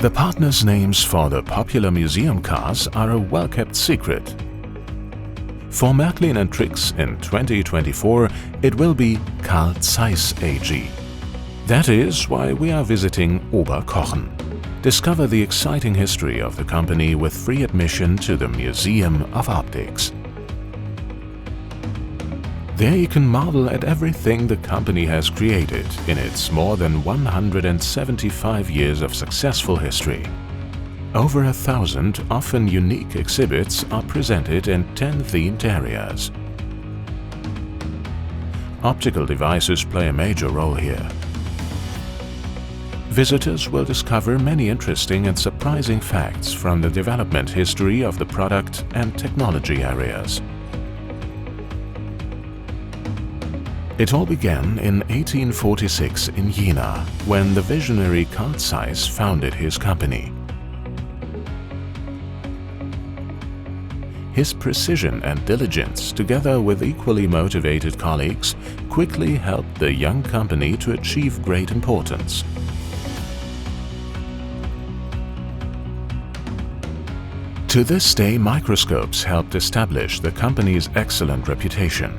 The partners' names for the popular museum cars are a well-kept secret. For Märklin and Trix in 2024, it will be Carl Zeiss AG. That is why we are visiting Oberkochen. Discover the exciting history of the company with free admission to the Museum of Optics. There you can marvel at everything the company has created in its more than 175 years of successful history. Over 1,000 often unique exhibits are presented in 10 themed areas. Optical devices play a major role here. Visitors will discover many interesting and surprising facts from the development history of the product and technology areas. It all began in 1846 in Jena, when the visionary Carl Zeiss founded his company. His precision and diligence, together with equally motivated colleagues, quickly helped the young company to achieve great importance. To this day, microscopes helped establish the company's excellent reputation.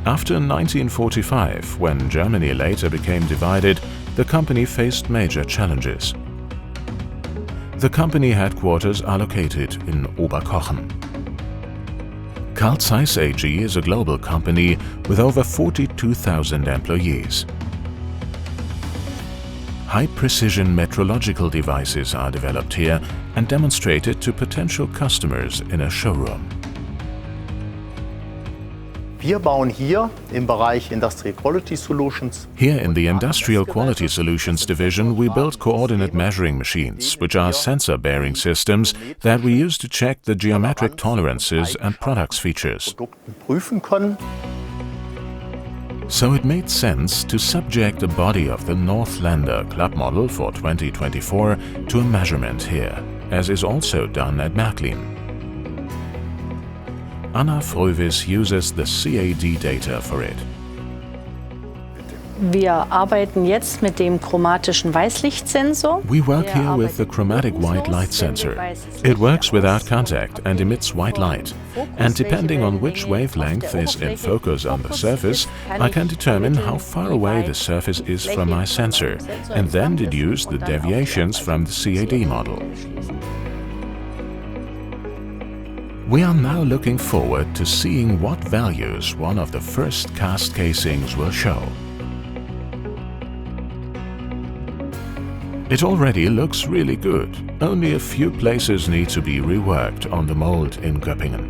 After 1945, when Germany later became divided, the company faced major challenges. The company headquarters are located in Oberkochen. Carl Zeiss AG is a global company with over 42,000 employees. High-precision metrological devices are developed here and demonstrated to potential customers in a showroom. Wir bauen hier im Bereich Industrial Quality Solutions. Here in the Industrial Quality Solutions division, we build coordinate measuring machines, which are sensor-bearing systems that we use to check the geometric tolerances and products' features. Prüfen können. So it made sense to subject the body of the Northlander Club model for 2024 to a measurement here, as is also done at Märklin. Anna Frövis uses the CAD data for it. Wir arbeiten jetzt mit dem chromatischen Weißlichtsensor. We work here with the chromatic white light sensor. It works without contact and emits white light. And depending on which wavelength is in focus on the surface, I can determine how far away the surface is from my sensor, and then deduce the deviations from the CAD model. We are now looking forward to seeing what values one of the first cast casings will show. It already looks really good. Only a few places need to be reworked on the mold in Göppingen.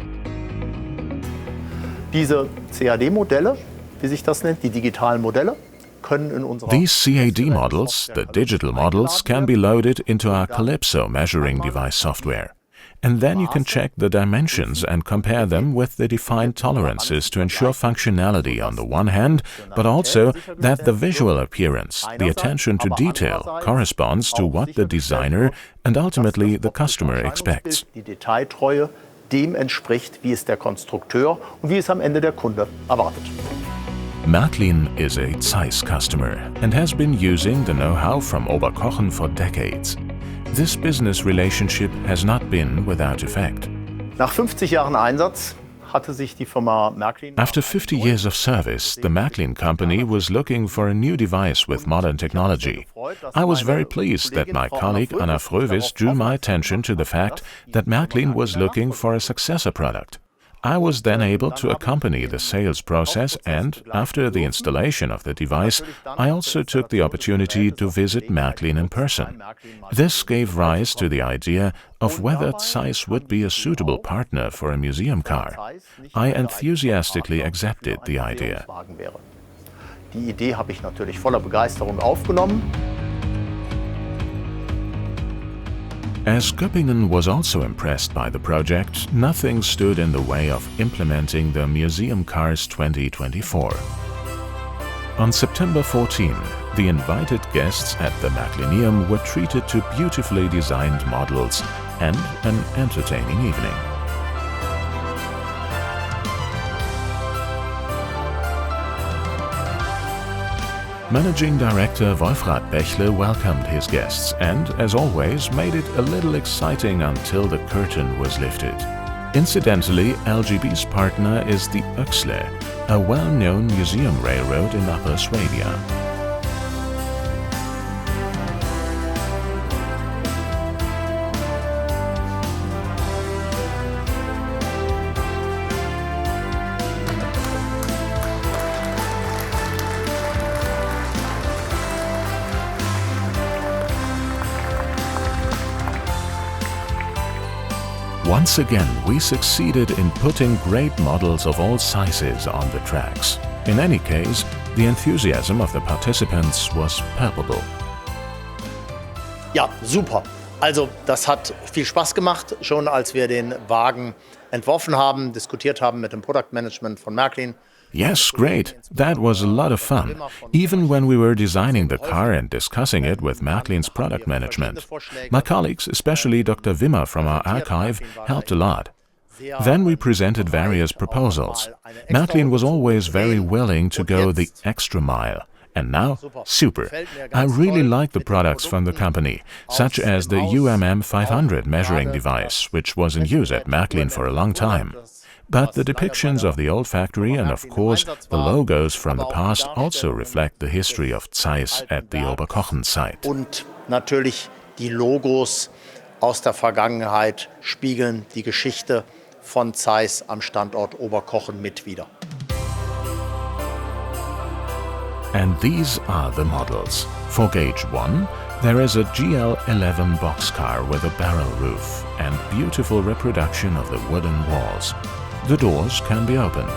Diese CAD-Modelle, wie sich das nennt, die digitalen Modelle, können in unserer... These CAD models, the digital models, can be loaded into our Calypso measuring device software. And then you can check the dimensions and compare them with the defined tolerances to ensure functionality on the one hand, but also that the visual appearance, the attention to detail, corresponds to what the designer and ultimately the customer expects. Die Detailtreue dem entspricht, wie es der Konstrukteur und wie es am Ende der Kunde erwartet. Märklin is a Zeiss customer and has been using the know-how from Oberkochen for decades. This business relationship has not been without effect. Nach 50 Jahren Einsatz hatte sich die Firma Märklin... After 50 years of service, the Märklin company was looking for a new device with modern technology. I was very pleased that my colleague Anna Frövis drew my attention to the fact that Märklin was looking for a successor product. I was then able to accompany the sales process and, after the installation of the device, I also took the opportunity to visit Märklin in person. This gave rise to the idea of whether Zeiss would be a suitable partner for a museum car. I enthusiastically accepted the idea. Die Idee habe ich natürlich voller Begeisterung aufgenommen. As Göppingen was also impressed by the project, nothing stood in the way of implementing the Museum Cars 2024. On September 14, the invited guests at the Märklineum were treated to beautifully designed models and an entertaining evening. Managing Director Wolfrad Bächle welcomed his guests and, as always, made it a little exciting until the curtain was lifted. Incidentally, LGB's partner is the Öxle, a well-known museum railroad in Upper Swabia. Once again, we succeeded in putting great models of all sizes on the tracks. In any case, the enthusiasm of the participants was palpable. Ja, super. Also, das hat viel Spaß gemacht, schon als wir den Wagen entworfen haben, diskutiert haben mit dem Product Management von Märklin. Yes, great. That was a lot of fun. Even when we were designing the car and discussing it with Märklin's product management. My colleagues, especially Dr. Wimmer from our archive, helped a lot. Then we presented various proposals. Märklin was always very willing to go the extra mile. And now, super. I really like the products from the company, such as the UMM 500 measuring device, which was in use at Märklin for a long time. But the depictions of the old factory and, of course, the logos from the past also reflect the history of Zeiss at the Oberkochen site. Und natürlich die Logos aus der Vergangenheit spiegeln die Geschichte von Zeiss am Standort Oberkochen mit wider. And these are the models. For gauge 1, there is a GL11 boxcar with a barrel roof and beautiful reproduction of the wooden walls. The doors can be opened.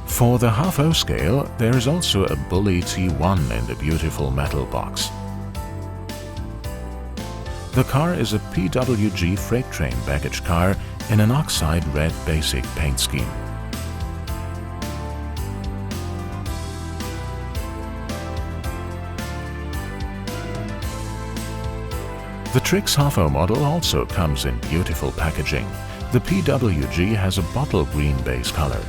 For the half-O scale, there is also a Bully T1 in the beautiful metal box. The car is a PWG freight train baggage car in an oxide red basic paint scheme. The Trix half-O model also comes in beautiful packaging. The PWG has a bottle green base color.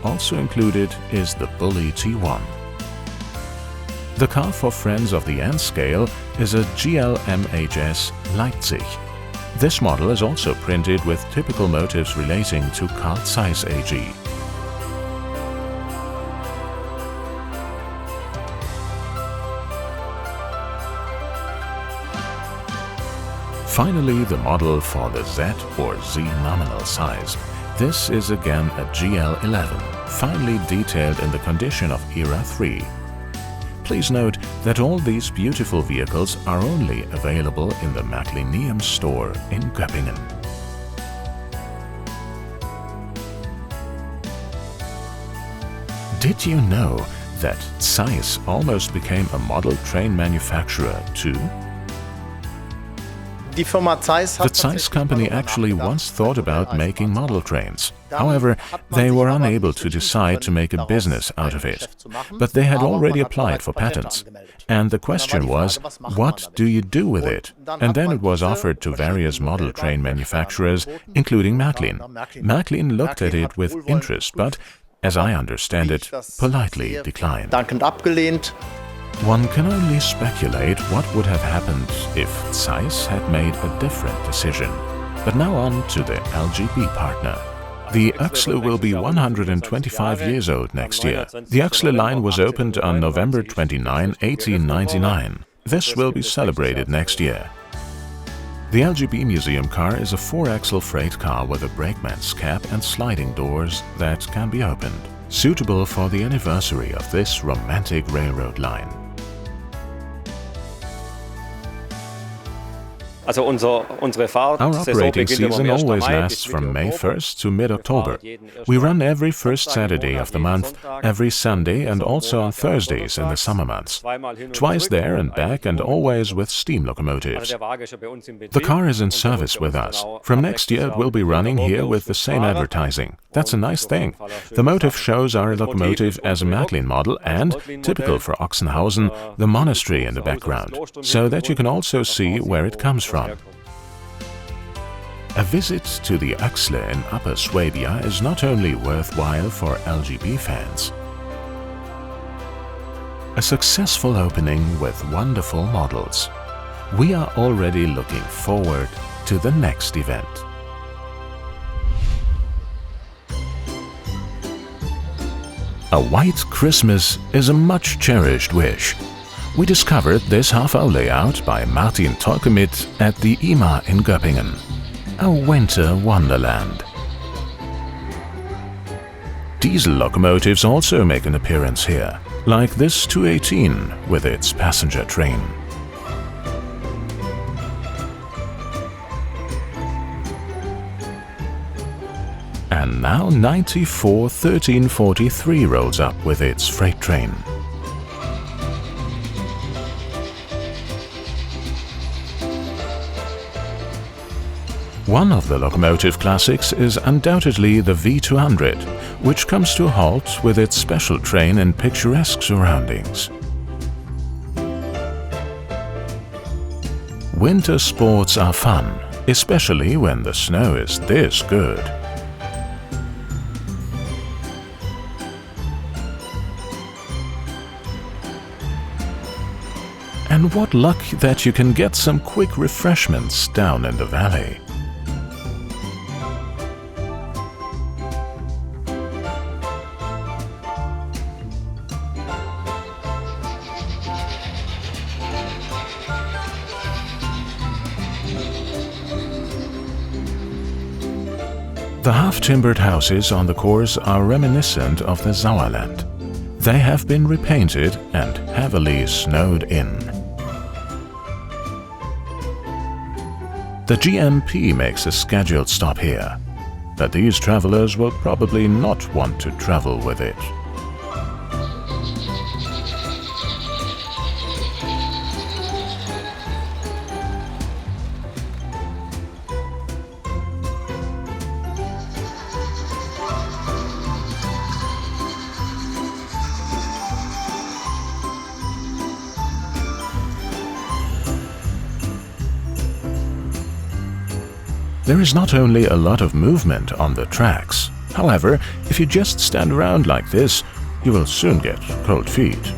Also included is the Bully T1. The car for friends of the N scale is a GLMHS Leipzig. This model is also printed with typical motifs relating to Carl Zeiss AG. Finally, the model for the Z or Z nominal size. This is again a GL11, finely detailed in the condition of Era 3. Please note that all these beautiful vehicles are only available in the Märklin store in Göppingen. Did you know that Zeiss almost became a model train manufacturer too? The Zeiss company actually once thought about making model trains. However, they were unable to decide to make a business out of it. But they had already applied for patents. And the question was, what do you do with it? And then it was offered to various model train manufacturers, including Märklin. Märklin looked at it with interest, but, as I understand it, politely declined. One can only speculate what would have happened if Zeiss had made a different decision. But now on to the LGB partner. The Öxle will be 125 years old next year. The Öxle line was opened on November 29, 1899. This will be celebrated next year. The LGB museum car is a 4-axle freight car with a brakeman's cap and sliding doors that can be opened, suitable for the anniversary of this romantic railroad line. Our operating season always lasts from May 1st to mid-October. We run every first Saturday of the month, every Sunday and also on Thursdays in the summer months. Twice there and back and always with steam locomotives. The car is in service with us. From next year it will be running here with the same advertising. That's a nice thing. The motive shows our locomotive as a Märklin model and, typical for Ochsenhausen, the monastery in the background, so that you can also see where it comes from. visit to the Bächle in Upper Swabia is not only worthwhile for LGB fans. A successful opening with wonderful models. We are already looking forward to the next event. A white Christmas is a much cherished wish. We discovered this half-hour layout by Martin Tolkemit at the IMA in Göppingen. A winter wonderland. Diesel locomotives also make an appearance here, like this 218 with its passenger train. And now 94-1343 rolls up with its freight train. One of the locomotive classics is undoubtedly the V200, which comes to a halt with its special train in picturesque surroundings. Winter sports are fun, especially when the snow is this good. And what luck that you can get some quick refreshments down in the valley. The half-timbered houses on the course are reminiscent of the Sauerland. They have been repainted and heavily snowed in. The GMP makes a scheduled stop here, but these travelers will probably not want to travel with it. There is not only a lot of movement on the tracks. However, if you just stand around like this, you will soon get cold feet.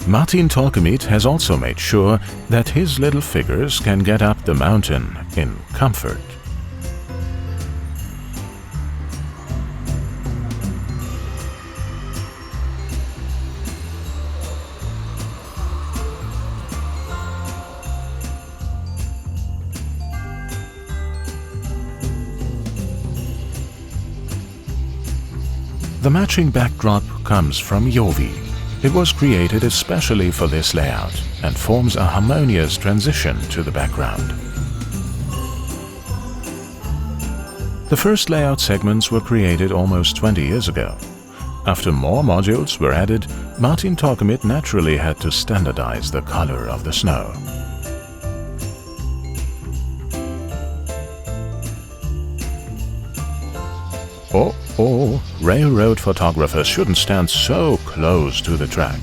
Martin Tolkemit has also made sure that his little figures can get up the mountain in comfort. The matching backdrop comes from Jovi. It was created especially for this layout and forms a harmonious transition to the background. The first layout segments were created almost 20 years ago. After more modules were added, Martin Tolkemit naturally had to standardize the color of the snow. Oh, railroad photographers shouldn't stand so close to the track,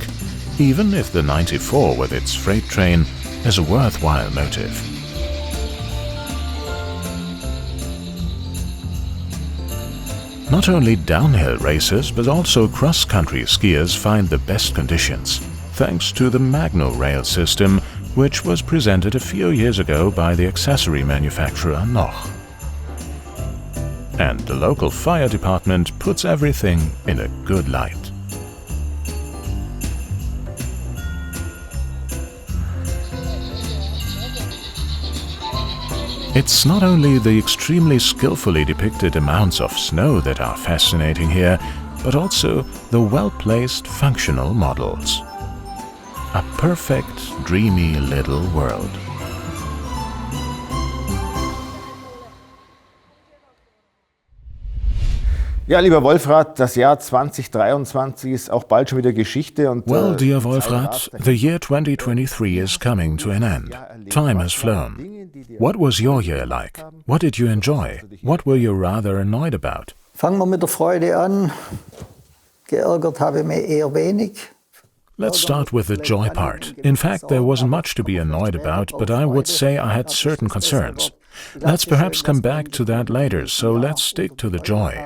even if the 94 with its freight train is a worthwhile motive. Not only downhill racers but also cross-country skiers find the best conditions, thanks to the Magno rail system, which was presented a few years ago by the accessory manufacturer Noch. And the local fire department puts everything in a good light. It's not only the extremely skillfully depicted amounts of snow that are fascinating here, but also the well-placed functional models. A perfect, dreamy little world. Ja, lieber Wolfrad, das Jahr 2023 ist auch bald schon wieder Geschichte und Well, dear Wolfrad, the year 2023 is coming to an end. Time has flown. What was your year like? What did you enjoy? What were you rather annoyed about? Fangen wir mit der Freude an. Geärgert habe ich mich eher wenig. Let's start with the joy part. In fact, there wasn't much to be annoyed about, but I would say I had certain concerns. Let's perhaps come back to that later, so let's stick to the joy.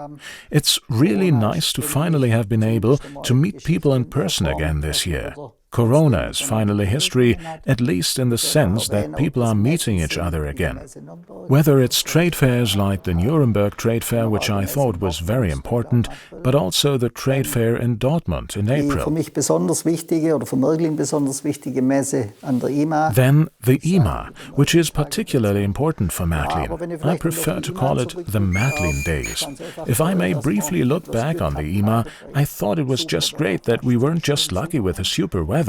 It's really nice to finally have been able to meet people in person again this year. Corona is finally history, at least in the sense that people are meeting each other again. Whether it's trade fairs like the Nuremberg Trade Fair, which I thought was very important, but also the trade fair in Dortmund in April. Then the IMA, which is particularly important for Märklin. I prefer to call it the Märklin Days. If I may briefly look back on the IMA, I thought it was just great that we weren't just lucky with the super weather,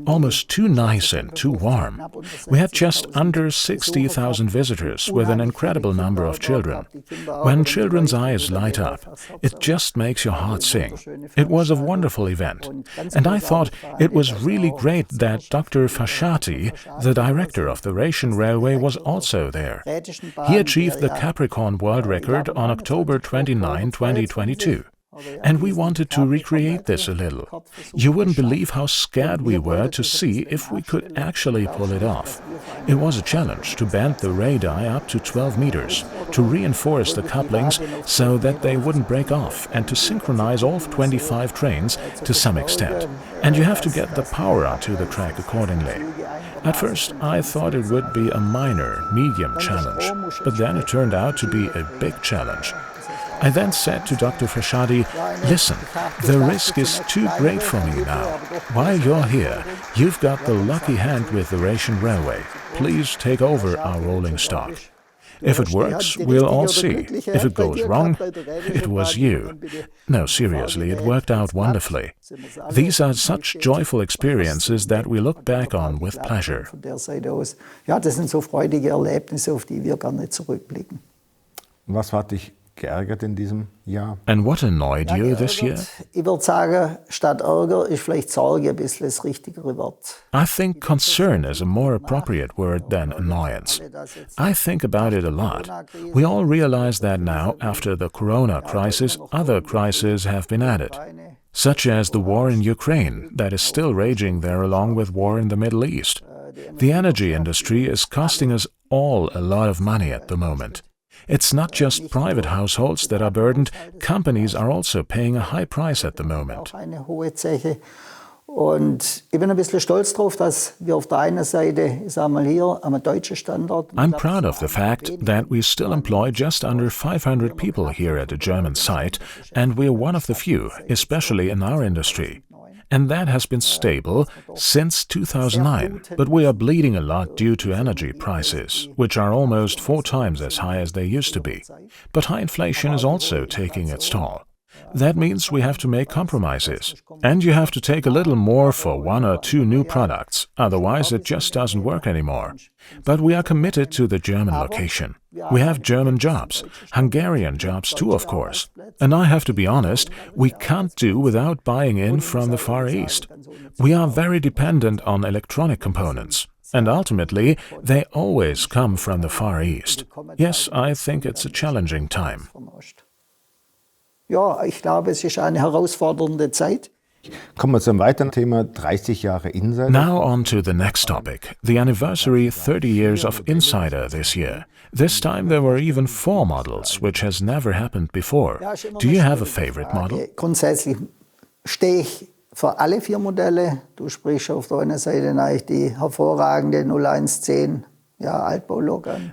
almost too nice and too warm. We had just under 60,000 visitors with an incredible number of children. When children's eyes light up, it just makes your heart sing. It was a wonderful event. And I thought it was really great that Dr. Fasciati, the director of the Russian Railway, was also there. He achieved the Capricorn World Record on October 29, 2022. And we wanted to recreate this a little. You wouldn't believe how scared we were to see if we could actually pull it off. It was a challenge to bend the radii up to 12 meters, to reinforce the couplings so that they wouldn't break off, and to synchronize all 25 trains to some extent. And you have to get the power onto the track accordingly. At first, I thought it would be a minor, medium challenge, but then it turned out to be a big challenge. I then said to Dr. Fasciati, "Listen, the risk is too great for me now. While you're here, you've got the lucky hand with the Russian Railway. Please take over our rolling stock. If it works, we'll all see. If it goes wrong, it was you." No, seriously, it worked out wonderfully. These are such joyful experiences that we look back on with pleasure. Ja, das sind so freudige Erlebnisse, auf die wir gerne zurückblicken. Was hat dich geärgert in diesem Jahr? And what annoyed you this year? Ich würde sagen, statt Ärger ist vielleicht Sorge ein bisschen das richtigere Wort. I think concern is a more appropriate word than annoyance. I think about it a lot. We all realize that now, after the corona crisis, other crises have been added, such as the war in Ukraine that is still raging there along with war in the Middle East. The energy industry is costing us all a lot of money at the moment. It's not just private households that are burdened, companies are also paying a high price at the moment. Und ich bin ein bisschen stolz darauf, dass wir auf der einen Seite, ich sage mal hier, am deutschen Standort. I'm proud of the fact that we still employ just under 500 people here at a German site, and we're one of the few, especially in our industry. And that has been stable since 2009, but we are bleeding a lot due to energy prices, which are almost 4 times as high as they used to be. But high inflation is also taking its toll. That means we have to make compromises. And you have to take a little more for 1 or 2 new products, otherwise it just doesn't work anymore. But we are committed to the German location. We have German jobs, Hungarian jobs too, of course. And I have to be honest, we can't do without buying in from the Far East. We are very dependent on electronic components. And ultimately, they always come from the Far East. Yes, I think it's a challenging time. Ja, ich glaube, es ist eine herausfordernde Zeit. Kommen wir zu einem weiteren Thema, 30 Jahre Insider. Now on to the next topic, the anniversary 30 years of Insider this year. This time there were even 4 models, which has never happened before. Do you have a favorite model? Grundsätzlich stehe ich für alle 4 Modelle. Du sprichst auf der einen Seite eigentlich die hervorragende 0110.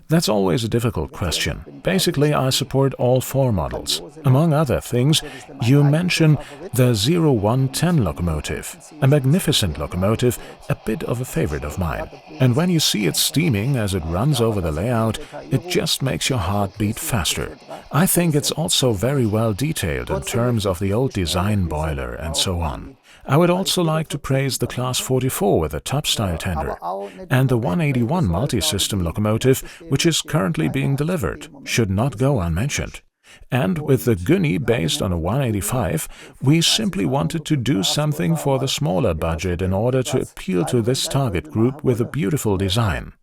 That's always a difficult question. Basically, I support all 4 models. Among other things, you mention the 0110 locomotive, a magnificent locomotive, a bit of a favorite of mine. And when you see it steaming as it runs over the layout, it just makes your heart beat faster. I think it's also very well detailed in terms of the old design boiler and so on. I would also like to praise the Class 44 with a top-style tender, and the 181 multi-system locomotive, which is currently being delivered, should not go unmentioned. And with the Günni based on a 185, we simply wanted to do something for the smaller budget in order to appeal to this target group with a beautiful design.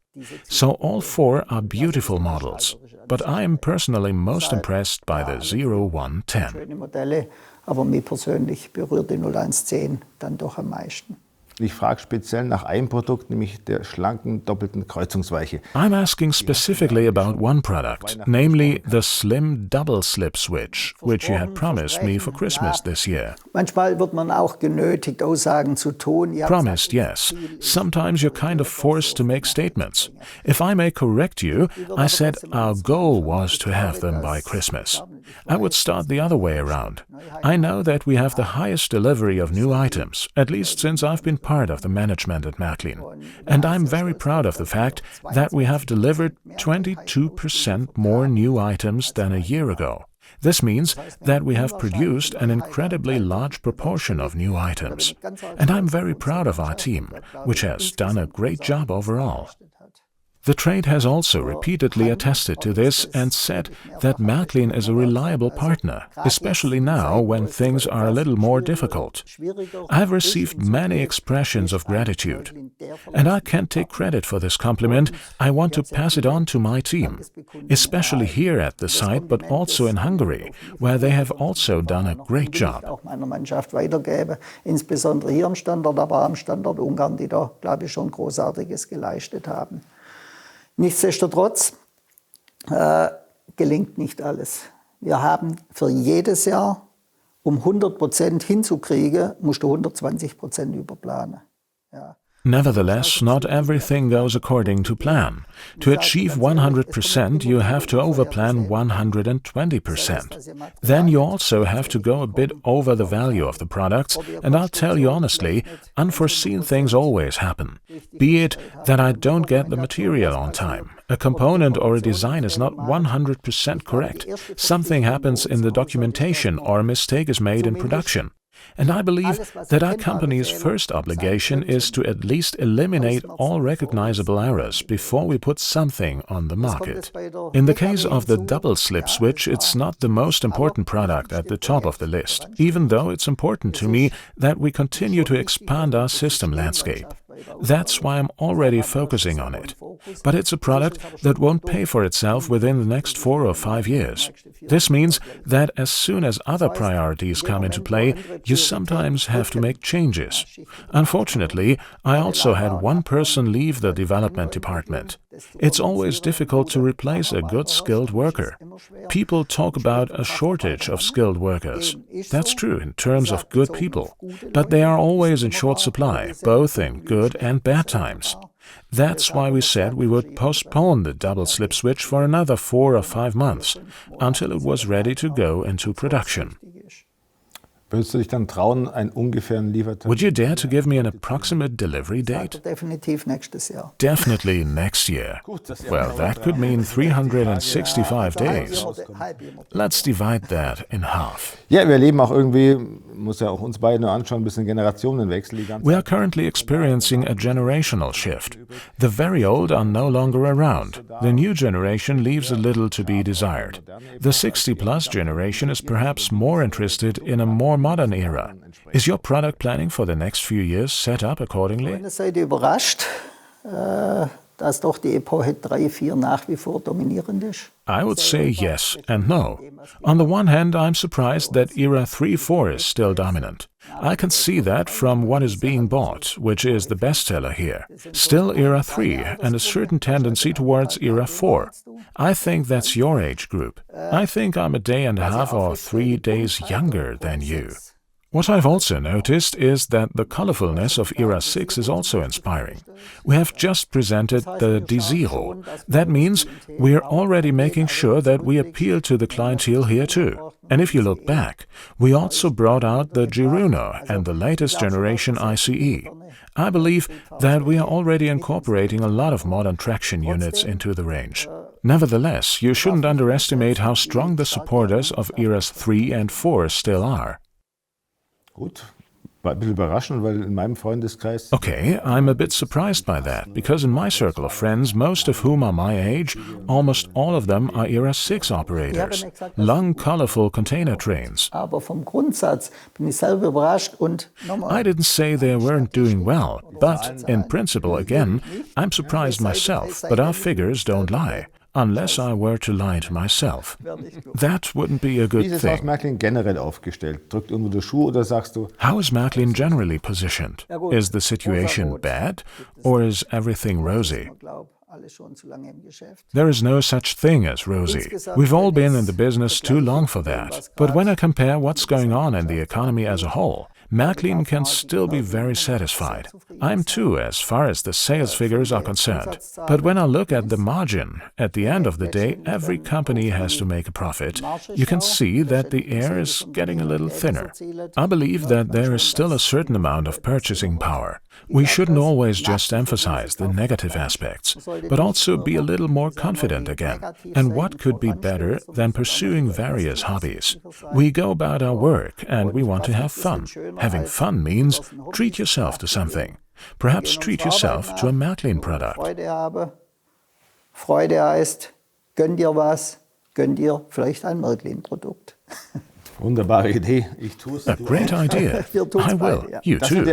So all 4 are beautiful models, but I am personally most impressed by the 0110. Aber mich persönlich berührt die 0110 dann doch am meisten. Ich frage speziell nach einem Produkt, nämlich der schlanken doppelten Kreuzungsweiche. I'm asking specifically about one product, namely the slim double slip switch, which you had promised me for Christmas this year. Manchmal wird man auch genötigt, Aussagen zu tun. Promised, yes. Sometimes you're kind of forced to make statements. If I may correct you, I said our goal was to have them by Christmas. I would start the other way around. I know that we have the highest delivery of new items, at least since I've been part of the management at Märklin. And I'm very proud of the fact that we have delivered 22% more new items than a year ago. This means that we have produced an incredibly large proportion of new items. And I'm very proud of our team, which has done a great job overall. The trade has also repeatedly attested to this and said that Märklin is a reliable partner, especially now when things are a little more difficult. I have received many expressions of gratitude, and I can't take credit for this compliment. I want to pass it on to my team, especially here at the site, but also in Hungary, where they have also done a great job. Auch meiner Mannschaft weitergebe, insbesondere hier am Standort, aber auch am Standort Ungarn, die da, glaube ich, schon Großartiges geleistet haben. Nichtsdestotrotz gelingt nicht alles. Wir haben für jedes Jahr, um 100% hinzukriegen, musst du 120% überplanen. Ja. Nevertheless, not everything goes according to plan. To achieve 100%, you have to overplan 120%. Then you also have to go a bit over the value of the products, and I'll tell you honestly, unforeseen things always happen. Be it that I don't get the material on time, a component or a design is not 100% correct, something happens in the documentation or a mistake is made in production. And I believe that our company's first obligation is to at least eliminate all recognizable errors before we put something on the market. In the case of the double slip switch, it's not the most important product at the top of the list, even though it's important to me that we continue to expand our system landscape. That's why I'm already focusing on it. But it's a product that won't pay for itself within the next 4 or 5 years. This means that as soon as other priorities come into play, you sometimes have to make changes. Unfortunately, I also had one person leave the development department. It's always difficult to replace a good skilled worker. People talk about a shortage of skilled workers. That's true in terms of good people, but they are always in short supply, both in good and bad times. That's why we said we would postpone the double slip switch for another 4 or 5 months, until it was ready to go into production. Würdest du dich dann trauen, einen ungefähren Liefertermin? Would you dare to give me an approximate delivery date? Definitiv nächstes Jahr. Definitely next year. Well, that could mean 365 days. Let's divide that in half. Ja, wir erleben auch irgendwie, muss ja auch uns beide nur anschauen, ein bisschen Generationenwechsel. We are currently experiencing a generational shift. The very old are no longer around. The new generation leaves a little to be desired. The 60-plus generation is perhaps more interested in a more modern era. Is your product planning for the next few years set up accordingly? Eine Seite überrascht, dass doch die Epoche 3-4 nach wie vor dominierend ist. I would say yes and no. On the one hand, I'm surprised that era 3-4 is still dominant. I can see that from what is being bought, which is the bestseller here. Still era 3 and a certain tendency towards era 4. I think that's your age group. I think I'm a day and a half or 3 days younger than you. What I've also noticed is that the colorfulness of Era 6 is also inspiring. We have just presented the D0. That means we're already making sure that we appeal to the clientele here too. And if you look back, we also brought out the Giruno and the latest generation ICE. I believe that we are already incorporating a lot of modern traction units into the range. Nevertheless, you shouldn't underestimate how strong the supporters of Eras 3 and 4 still are. Gut, war ein bisschen überraschend, weil in meinem Freundeskreis... Okay, I'm a bit surprised by that, because in my circle of friends, most of whom are my age, almost all of them are Era 6 operators. Long, colorful container trains. Aber vom Grundsatz bin ich selber überrascht und I didn't say they weren't doing well, but in principle, again, I'm surprised myself, but our figures don't lie. unless I were to lie to myself. That wouldn't be a Wie good ist es aus thing. Märklin generell aufgestellt? Drückt irgendwo der Schuh oder sagst du, How is Märklin generally positioned? Is the situation bad, or is everything rosy? There is no such thing as rosy. We've all been in the business too long for that. But when I compare what's going on in the economy as a whole, Märklin can still be very satisfied. I'm too, as far as the sales figures are concerned. But when I look at the margin, at the end of the day, every company has to make a profit. You can see that the air is getting a little thinner. I believe that there is still a certain amount of purchasing power. We shouldn't always just emphasize the negative aspects, but also be a little more confident again. And what could be better than pursuing various hobbies? We go about our work and we want to have fun. Having fun means treat yourself to something. Perhaps treat yourself to a Märklin product. Freude heißt, gönn dir was, gönn dir vielleicht ein Märklin-Produkt. wunderbare Idee, ich tue es. A great idea. I will. You too.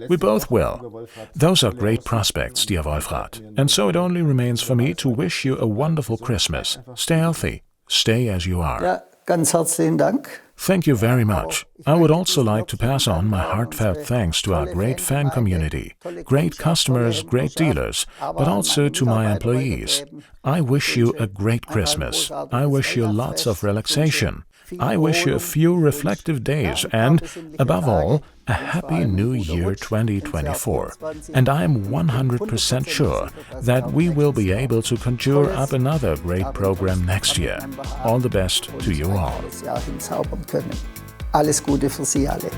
We both will. Those are great prospects, dear Wolfrad. And so it only remains for me to wish you a wonderful Christmas. Stay healthy. Stay as you are. Ja, ganz herzlichen Dank. Thank you very much. I would also like to pass on my heartfelt thanks to our great fan community, great customers, great dealers, but also to my employees. I wish you a great Christmas. I wish you lots of relaxation. I wish you a few reflective days and, above all, a happy New Year 2024. And I am 100% sure that we will be able to conjure up another great program next year. All the best to you all. Alles Gute für Sie alle.